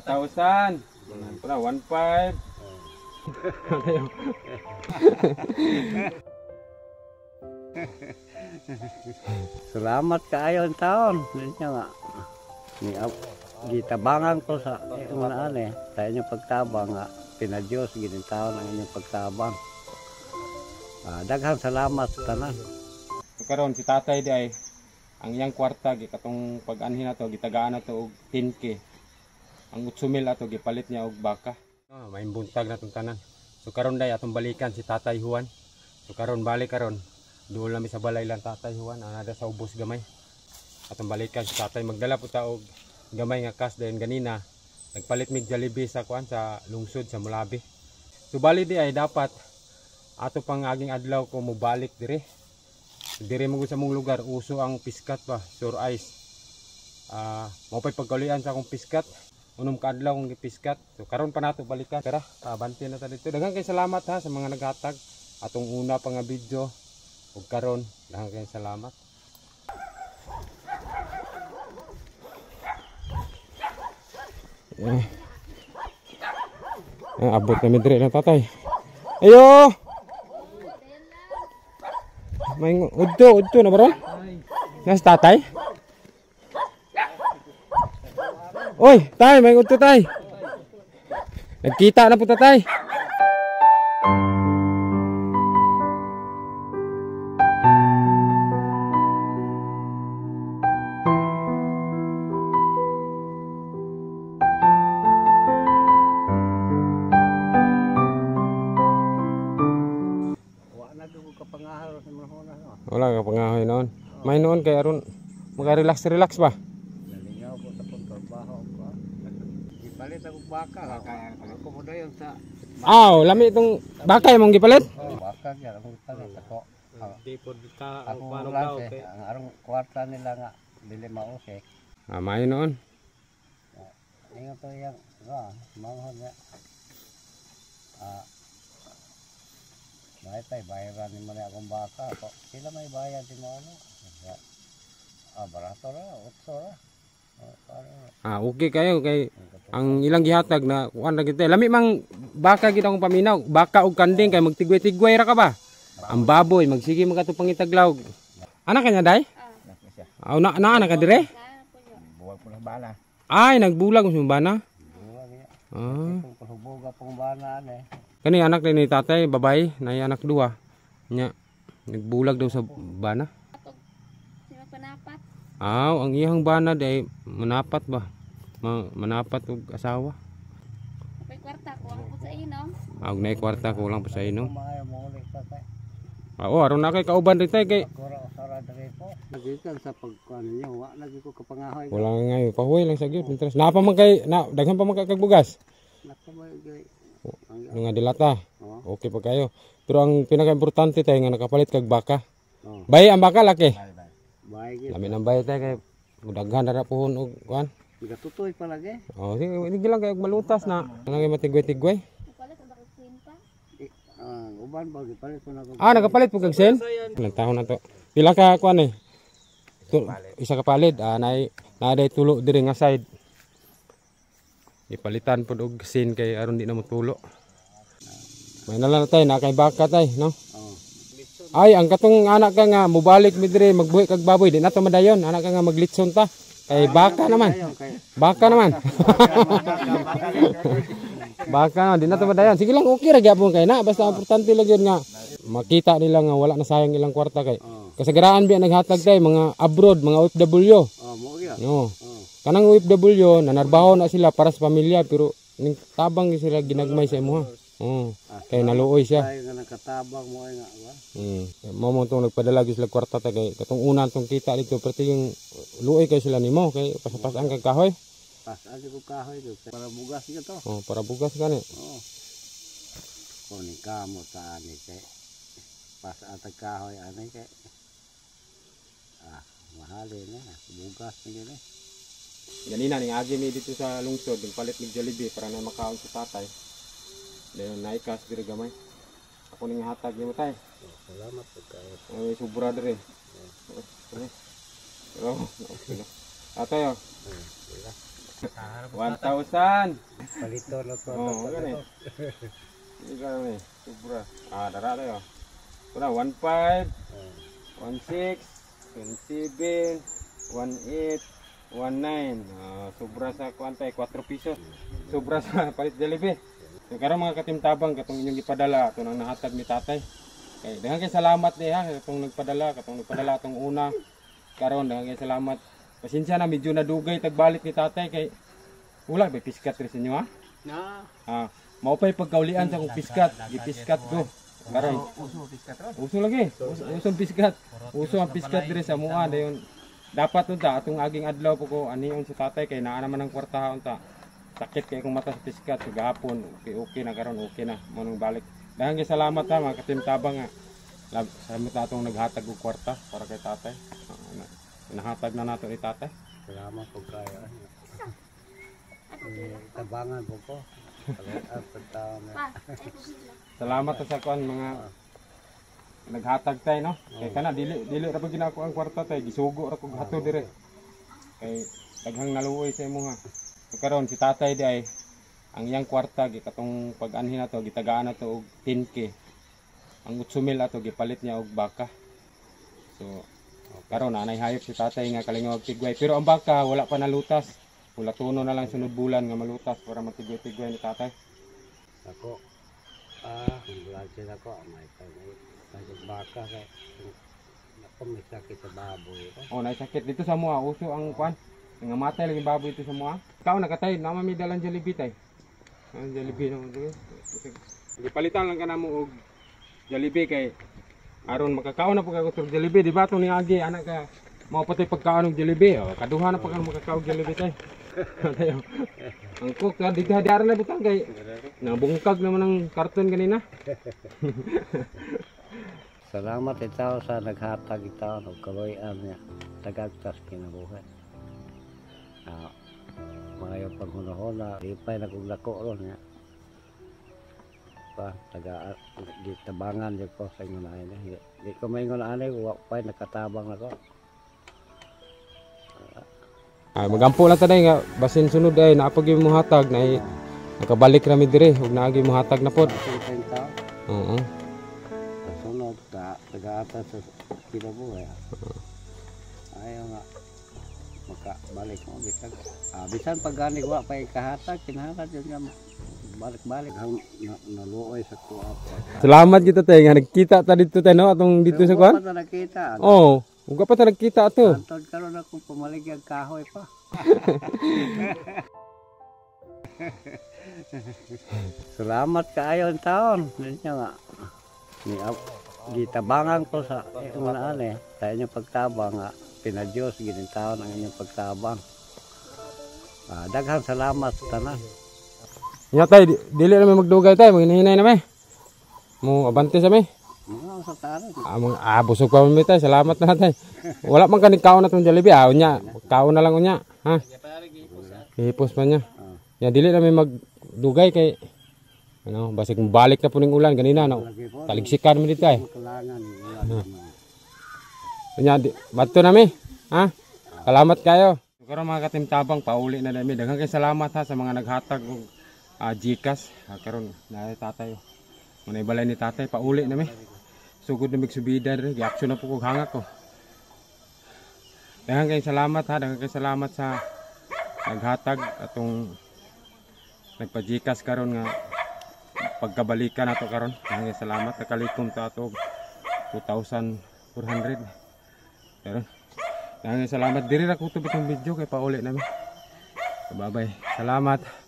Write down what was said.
1,000. Pula 1,500. Salamat kaayo ang taon. Niya nga. Gitabangan ko sa mga sa inyong pagtabang nga pinadyos ginintaon ang inyong pagtabang. Daghang salamat sa tanan. Karon si tatay di ay ang iyang kwarta katong pag-anhin nato gitagaan nato og 10K. Ang 8,000 ato gipalit niya og baka. May buntag na tong tanan. So karon day atong balikan si Tatay Juan. So karon balik karon duol na mi sa balay lang Tatay Juan ana sa ubos gamay. Atong balikan si tatay magdala po ta og gamay nga cash dayon ganina. Nagpalit mig Jollibee sa kuan sa lungsod sa Mulabi. So bali di ay dapat ato pang aging adlaw ko mobalik dire. Dire mo sa mong lugar uso ang piskat ba, sure ice. Mao pay pagkaluyan sa akong piskat. Unom ka adlaw kong gipiskat. So karon pa nato balikan. Tara, abante na ta dito. Daghang kay salamat ha sa mga naghatag atong una pa nga video. Ug karon, daghang kay salamat. Abot na midre na tatay. Ayo! May udto na baron? Nas tatay? Oy, tay, may udto tay. Nagkita na po tatay. Wala ka pangahoy noon. May noon kay aron maga-relax ba? Nalingaw ko sa pagtrabaho ko. Gipalit ako baka kaya ako mo dayon sa Lami itong baka imong gipalit? baka gyud ako tanan ako. Di pod ka Ako lang ang arong kwarta nila nga dili mausik. May noon. Ingon to yang manghod nga. Bayaran ni mo na akong baka. Sila may bayad din mo ano. Barato ra, 8 ra. Okay kayo kay ang ilang gihatag na kuan ra gid. Lami mang baka gid akong paminaw, baka og kanding kay magtigway-tigway ra ka ba? Ang baboy magsige magato pangitaglaw. Anak kanya day? Na anak ka dire? Buwag po ng bana. Ay nagbulag mo sa bana. Buwag niya. Pahuboga pong bana Kani anak ni tatay, babae, nay anak duha. Nya nagbulag daw sa bana. Sino panapat? Ang iyang bana day manapat ba? Manapat og asawa. May kwarta ko ang sa inom. Og nay kwarta ko lang pa sa inom. Maayo mo ulit tatay. Aron na kay kauban rin tayo kay. Kura usara diri po. Nagikan sa pagkuan niyo, wa lagi ko kapangahoy. Wala nga ngayon, pahuwi lang sa gyud. Napa man kay daghan pa man kay bugas. Nakamay Nga dilata. Okay pa kayo. Pero ang pinaka-importante tayo nga nakapalit kag baka. Bay ang baka laki. Bay gyud. Lamin ang bay tayo kay daghan na puhon og kuan. Gatutoy pa lagi. Sige, hindi lang kay malutas na. Nangay matigway-tigway. Palit ang bakit pa. Uban ba gipalit ko na ko. Nakapalit po kag sen. Ilang taon na to. Pila ka kuan isa ka palid. Naday tulo diri nga side. Ipalitan po og sin kay aron di na mo tulo. May nalang na tayo, nakay baka tayo, no? Ay, ang katong anak ka nga, mubalik mi dire magbuhi kag baboy, di na to madayon. Anak ka nga maglitson ta. Kay baka naman. Baka naman. Baka naman, di na to madayon. Sige lang, okay ra gyapon kay na. Basta importante lang yun nga. Makita nila nga wala na sayang ilang kwarta kay. Kasagaraan biya naghatag tayo, mga abroad, mga OFW. Mo gyud. No. Kanang OFW, nanarbaho na sila para sa pamilya pero ning tabang sila ginagmay sa imuha. Kay naluoy siya. Tayo nga nakatabang mo nga ba? Mo tong nagpadala gyud sila kwarta ta kay katong una tong kita dito pero yung luoy kay sila nimo kay pasapasan kag kahoy. Pasan ko kahoy do para bugas ito. Para bugas gani. Kung kamo ta ani kay pasan ta kahoy ani kay mahalin na bugas ni gani. Ganina ning agi mi dito sa lungsod, palit mig Jollibee para na makaon sa tatay. Dayon naikas diri gamay. Ako ning hatag nimo tay. Salamat po kayo. Ay sobra diri. Okay na. Atayo. 1,000. Palito na to. Oh, gani. Ikaw ni, sobra. Dara tayo. Kuna 15, 16, 27, 18, 19. Sobra sa kuantay 4 pisos. Sobra sa palit Jollibee. So karon mga katimtabang katong inyong ipadala ato nang nahatag ni tatay. Kay daghang kay salamat ni ha katong nagpadala atong una. Karon daghang kay salamat. Pasensya na medyo nadugay tagbalik ni tatay kay wala ba piskat rin sa inyo ha? Na. Mao pa'y pagkaulian sa akong piskat. Gipiskat ko. Karon. Uso lagi. Uso ang piskat. Uso ang piskat dire sa mua dayon. Dapat unta atong aging adlaw po ko anion si tatay kay naa naman ang kwartaha unta. Sakit kay kung mata sa piskat so gahapon okay na karon okay na manong balik. Daghang salamat ha mga katimtabang nga. Salamat na atong naghatag og kwarta para kay tatay. Nahatag na nato ni tatay. Salamat po kayo. Tabangan po ko. Pa, ay po sila. Salamat sa kuan mga naghatag tay no. Kay kana dili ra pag ginako ang kwarta tay gisugo ra kog hato dire. Kay daghang naluoy sa imo ha. So karon si tatay di ay ang iyang kwarta katong pag-anhin nato gitagaan nato og 10K. Ang 8,000 ato gipalit niya og baka. So karon nanay hayop si tatay nga kalingawag tigway pero ang baka wala pa nalutas. Wala tuno na lang sunod bulan nga malutas para matigway-tigway ni tatay. Ako. Bulan sila ko. May baka kay. Ako may sakit sa baboy. Oh, naisakit dito sa mua uso ang kwan. Nangamatay lagi baboy ito sa mua. Ikaw nakatay na may dalan Jollibee tay. Ang Jollibee no. Gipalitan lang kana mo og Jollibee kay aron makakaon na pag og Jollibee di ba to ni agi anak ka mao patay pagkaon og Jollibee. Oh, kaduha na pag makakaon og Jollibee tay. Tayo. Ang cook na digdadara na butang kay nabungkag naman ang karton kanina. Salamat itaw sa naghatag itaw ng kaloyan niya. Tagagtas kinabuhay. Mga yung panghunahuna, lipay na kong lako ron niya. Tabangan niyo ko sa inyo na niya. Di ko may inyo na wakpay nakatabang na ko. Magampo lang taday nga basin sunod ay naapag yung hatag na nakabalik rami dire ug naagi mo hatag na pod. Oo. Sunod taga-atas sa kinabuhay. Ayaw nga makabalik mo bisan. Bisan pag gani wa pa kahatag kinahatag yun nga balik-balik ang naluoy sa kuha. Salamat kita tay nga nagkita ta dito tay no atong dito sa kwan. Wa pa nakita. Oo, ug pa ta nagkita ato. Antod karon ako pamaligya kahoy pa. Salamat kaayo ang taon. Ninyo nga. Gitabangan ko sa mga sa inyong pagtabang nga. Pinadiyos, ginintaon ang inyong pagtabang. Daghang salamat sa tanan. Nya tay dili na may magdugay tay, maghinay na may. Mo abante sa may. Mga sa tanan. Busog pa mi tay, salamat na tay. Wala man kaning kaon na tong Jollibee, unya. Kaon na lang unya, ha. Hipos pa niya. Ya dili na may magdugay kay ano, basig balik na puning ulan kanina no. Taligsikan mo dito ay. Unya bato na mi, ha. Salamat kayo. Karon mga katimtabang pauli na dami. Daghang kay salamat ha sa mga naghatag og Gcash. Karon na tatay. Munay balay ni tatay pauli na mi. Sugod na migsubida diri, gi-action na po kog hangak ko. Daghang kay salamat ha, daghang kay salamat sa naghatag atong nagpa-Gcash karon nga pagkabalikan nato karon. Daghang kay salamat nakalikom ta ato 2,400. Karon daghang kay salamat diri ra ko tubig ang video kay pauli na mi. Bye bye. Salamat.